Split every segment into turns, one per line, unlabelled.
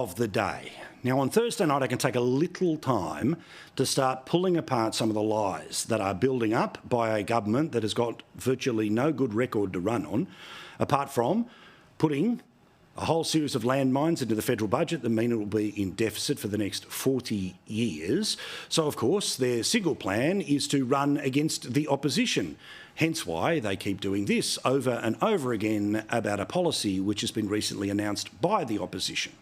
of the day. Now, on Thursday night, I can take a little time to start pulling apart some of the lies that are building up by a government that has got virtually no good record to run on, apart from putting a whole series of landmines into the federal budget that mean it will be in deficit for the next 40 years. So, of course, their single plan is to run against the opposition. Hence why they keep doing this over and over again about a policy which has been recently announced by the opposition.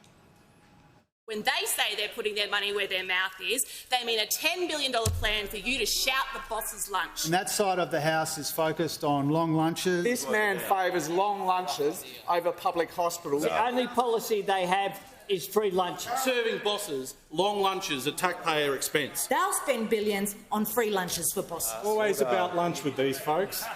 When they say they're putting their money where their mouth is, they mean a $10 billion plan for you to shout the boss's lunch.
And that side of the House is focused on long lunches.
This man favours long lunches over public hospitals.
The only policy they have is free lunches.
Serving bosses long lunches at taxpayer expense.
They'll spend billions on free lunches for bosses.
Always about lunch with these folks.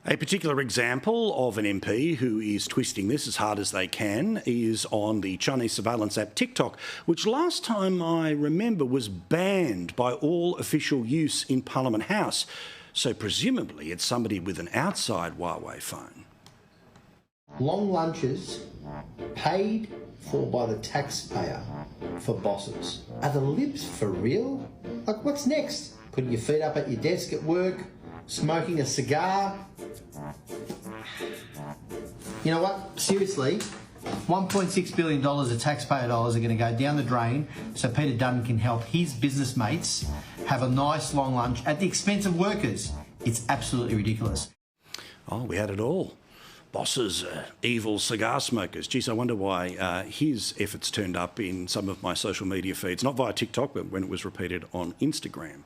A particular example of an MP who is twisting this as hard as they can is on the Chinese surveillance app TikTok, which last time I remember was banned by all official use in Parliament House. So presumably it's somebody with an outside Huawei phone.
Long lunches paid for by the taxpayer for bosses. Are the libs for real? Like, what's next? Putting your feet up at your desk at work, smoking a cigar. You know what? Seriously, $1.6 billion of taxpayer dollars are going to go down the drain so Peter Dutton can help his business mates have a nice long lunch at the expense of workers. It's absolutely ridiculous.
Oh, we had it all. Bosses, evil cigar smokers. Geez, I wonder why his efforts turned up in some of my social media feeds, not via TikTok, but when it was repeated on Instagram.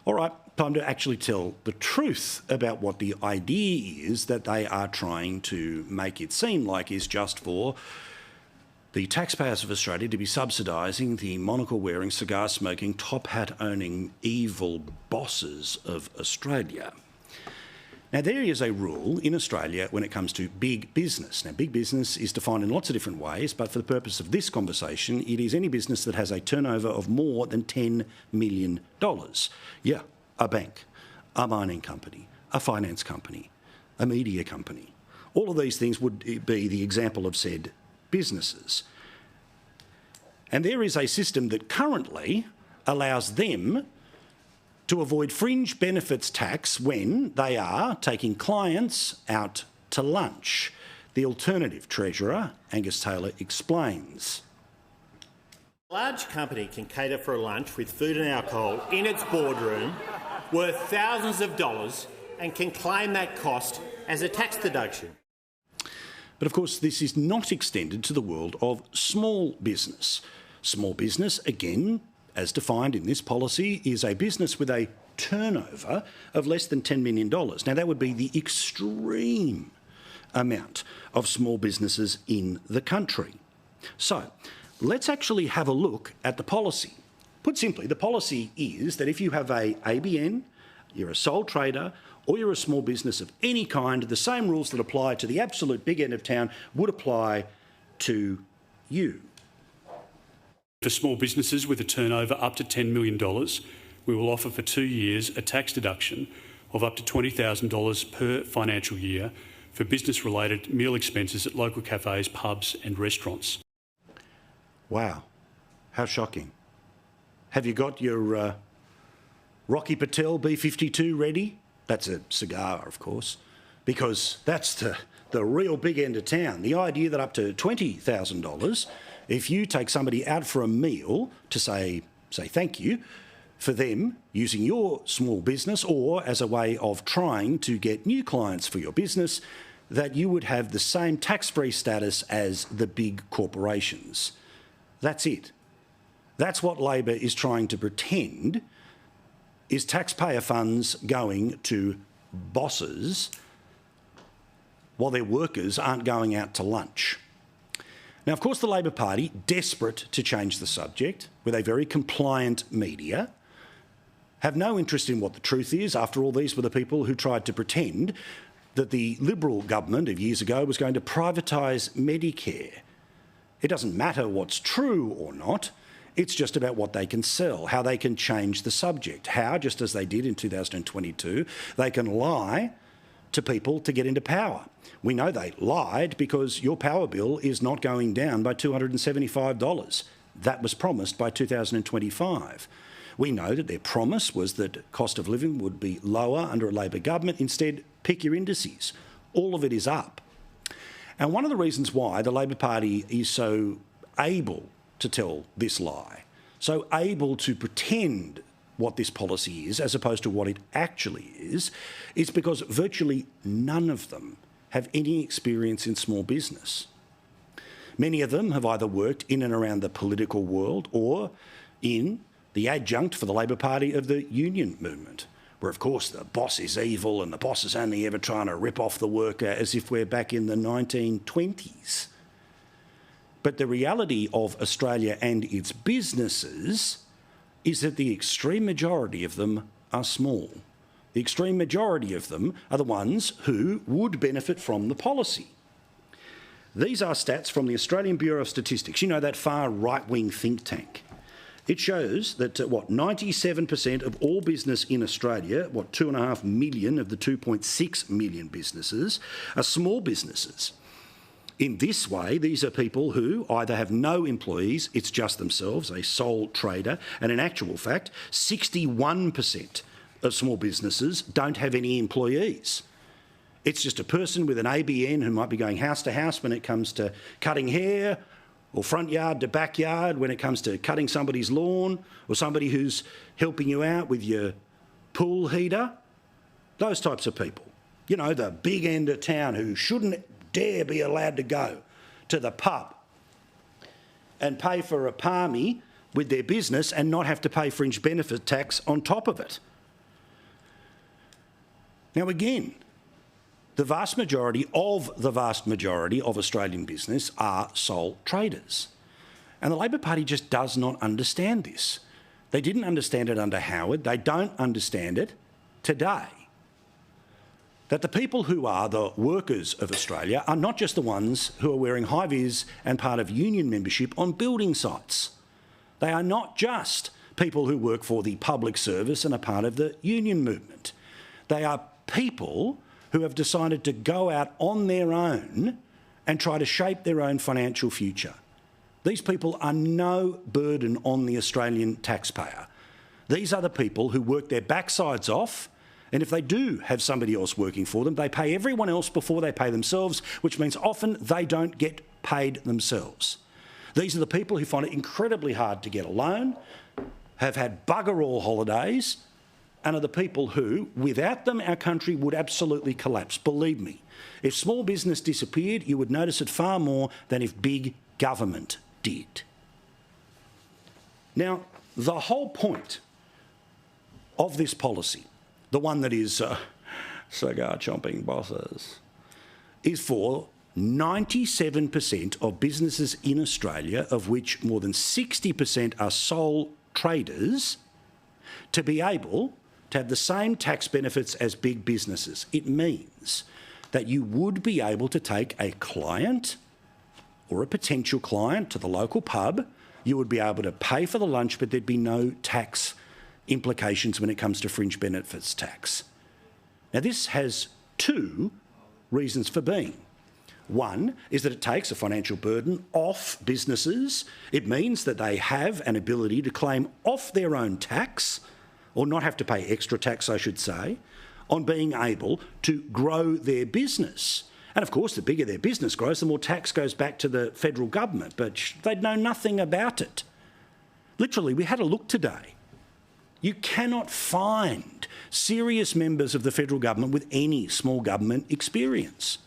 All right, time to actually tell the truth about what the idea is that they are trying to make it seem like is just for the taxpayers of Australia to be subsidising the monocle-wearing, cigar-smoking, top-hat-owning evil bosses of Australia. Now, there is a rule in Australia when it comes to big business. Now, big business is defined in lots of different ways, but for the purpose of this conversation, it is any business that has a turnover of more than $10 million. Yeah, a bank, a mining company, a finance company, a media company. All of these things would be the example of said businesses. And there is a system that currently allows them to avoid fringe benefits tax when they are taking clients out to lunch. The alternative, Treasurer Angus Taylor explains.
A large company can cater for a lunch with food and alcohol in its boardroom worth thousands of dollars and can claim that cost as a tax deduction.
But of course, this is not extended to the world of small business. Small business, again, as defined in this policy, is a business with a turnover of less than $10 million. Now, that would be the extreme amount of small businesses in the country. So, let's actually have a look at the policy. Put simply, the policy is that if you have a ABN, you're a sole trader, or you're a small business of any kind, the same rules that apply to the absolute big end of town would apply to you.
For small businesses with a turnover up to $10 million, we will offer for 2 years a tax deduction of up to $20,000 per financial year for business-related meal expenses at local cafes, pubs and restaurants.
Wow, how shocking. Have you got your Rocky Patel B-52 ready? That's a cigar, of course, because that's the real big end of town. The idea that up to $20,000, if you take somebody out for a meal to say thank you for them using your small business or as a way of trying to get new clients for your business, that you would have the same tax-free status as the big corporations. That's it. That's what Labor is trying to pretend is taxpayer funds going to bosses while their workers aren't going out to lunch. Now, of course, the Labor Party, desperate to change the subject, with a very compliant media, have no interest in what the truth is. After all, these were the people who tried to pretend that the Liberal government of years ago was going to privatise Medicare. It doesn't matter what's true or not. It's just about what they can sell, how they can change the subject, how, just as they did in 2022, they can lie to people to get into power. We know they lied because your power bill is not going down by $275. That was promised by 2025. We know that their promise was that cost of living would be lower under a Labor government. Instead, pick your indices. All of it is up. And one of the reasons why the Labor Party is so able to tell this lie, so able to pretend what this policy is as opposed to what it actually is because virtually none of them have any experience in small business. Many of them have either worked in and around the political world or in the adjunct for the Labor Party of the union movement, where, of course, the boss is evil and the boss is only ever trying to rip off the worker as if we're back in the 1920s. But the reality of Australia and its businesses is that the extreme majority of them are small. The extreme majority of them are the ones who would benefit from the policy. These are stats from the Australian Bureau of Statistics, you know, that far right-wing think tank. It shows that, 97% of all business in Australia, 2.5 million of the 2.6 million businesses, are small businesses. In this way, these are people who either have no employees, it's just themselves, a sole trader, and in actual fact, 61% of small businesses don't have any employees. It's just a person with an ABN who might be going house to house when it comes to cutting hair, or front yard to backyard when it comes to cutting somebody's lawn, or somebody who's helping you out with your pool heater. Those types of people. You know, the big end of town who shouldn't dare be allowed to go to the pub and pay for a palmy with their business and not have to pay fringe benefit tax on top of it. Now again, the vast majority of Australian business are sole traders. And the Labor Party just does not understand this. They didn't understand it under Howard. They don't understand it today. That the people who are the workers of Australia are not just the ones who are wearing high-vis and part of union membership on building sites. They are not just people who work for the public service and are part of the union movement. They are people who have decided to go out on their own and try to shape their own financial future. These people are no burden on the Australian taxpayer. These are the people who work their backsides off, and if they do have somebody else working for them, they pay everyone else before they pay themselves, which means often they don't get paid themselves. These are the people who find it incredibly hard to get a loan, have had bugger all holidays, and are the people who, without them, our country would absolutely collapse. Believe me, if small business disappeared, you would notice it far more than if big government did. Now, the whole point of this policy, the one that is cigar-chomping bosses, is for 97% of businesses in Australia, of which more than 60% are sole traders, to be able to have the same tax benefits as big businesses. It means that you would be able to take a client or a potential client to the local pub, you would be able to pay for the lunch, but there'd be no tax implications when it comes to fringe benefits tax. Now, this has two reasons for being. One is that it takes a financial burden off businesses. It means that they have an ability to claim off their own tax, or not have to pay extra tax, I should say, on being able to grow their business. And of course, the bigger their business grows, the more tax goes back to the federal government, but they'd know nothing about it. Literally, we had a look today. You cannot find serious members of the federal government with any small government experience.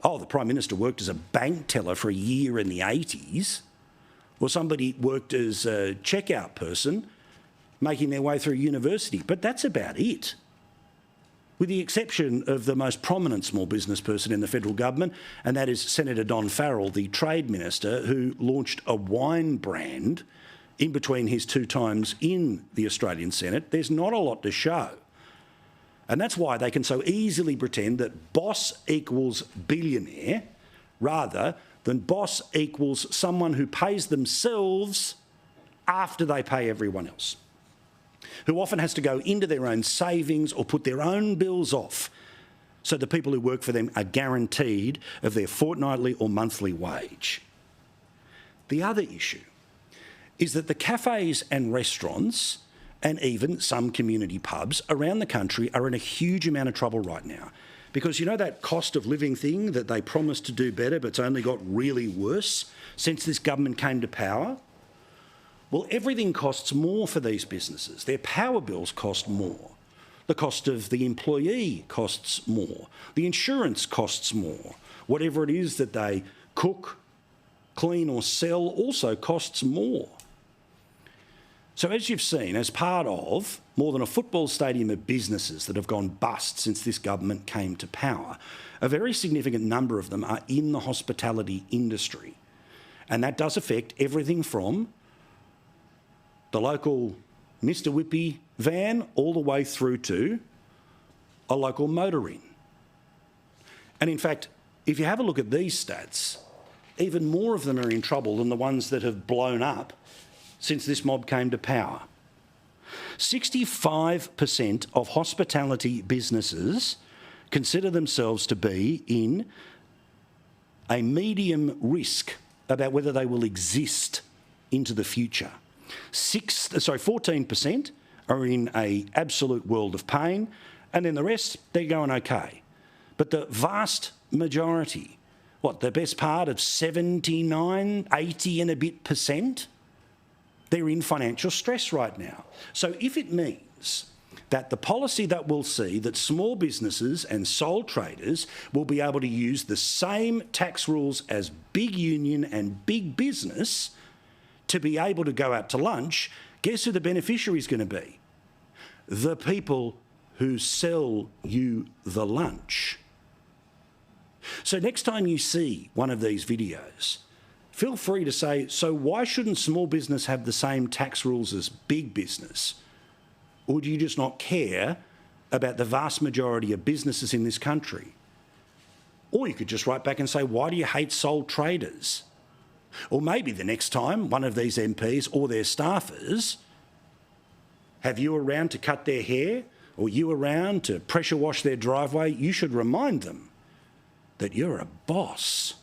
Oh, the Prime Minister worked as a bank teller for a year in the 80s, or somebody worked as a checkout person making their way through university, but that's about it. With the exception of the most prominent small business person in the federal government, and that is Senator Don Farrell, the Trade Minister, who launched a wine brand in between his two times in the Australian Senate. There's not a lot to show. And that's why they can so easily pretend that boss equals billionaire rather than boss equals someone who pays themselves after they pay everyone else, who often has to go into their own savings or put their own bills off so the people who work for them are guaranteed of their fortnightly or monthly wage. The other issue is that the cafes and restaurants and even some community pubs around the country are in a huge amount of trouble right now. Because you know that cost of living thing that they promised to do better but it's only got really worse since this government came to power? Well, everything costs more for these businesses. Their power bills cost more. The cost of the employee costs more. The insurance costs more. Whatever it is that they cook, clean or sell also costs more. So as you've seen, as part of more than a football stadium of businesses that have gone bust since this government came to power, a very significant number of them are in the hospitality industry. And that does affect everything from the local Mr Whippy van all the way through to a local motor inn. And in fact, if you have a look at these stats, even more of them are in trouble than the ones that have blown up since this mob came to power. 65% of hospitality businesses consider themselves to be in a medium risk about whether they will exist into the future. 14% are in an absolute world of pain, and then the rest, they're going okay. But the vast majority, the best part of 79, 80 and a bit percent, they're in financial stress right now. So if it means that the policy that we'll see that small businesses and sole traders will be able to use the same tax rules as big union and big business to be able to go out to lunch, guess who the beneficiary is going to be? The people who sell you the lunch. So next time you see one of these videos, feel free to say, so why shouldn't small business have the same tax rules as big business? Or do you just not care about the vast majority of businesses in this country? Or you could just write back and say, why do you hate sole traders? Or maybe the next time one of these MPs or their staffers have you around to cut their hair or you around to pressure wash their driveway, you should remind them that you're a boss,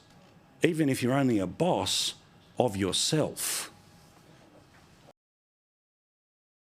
even if you're only a boss of yourself.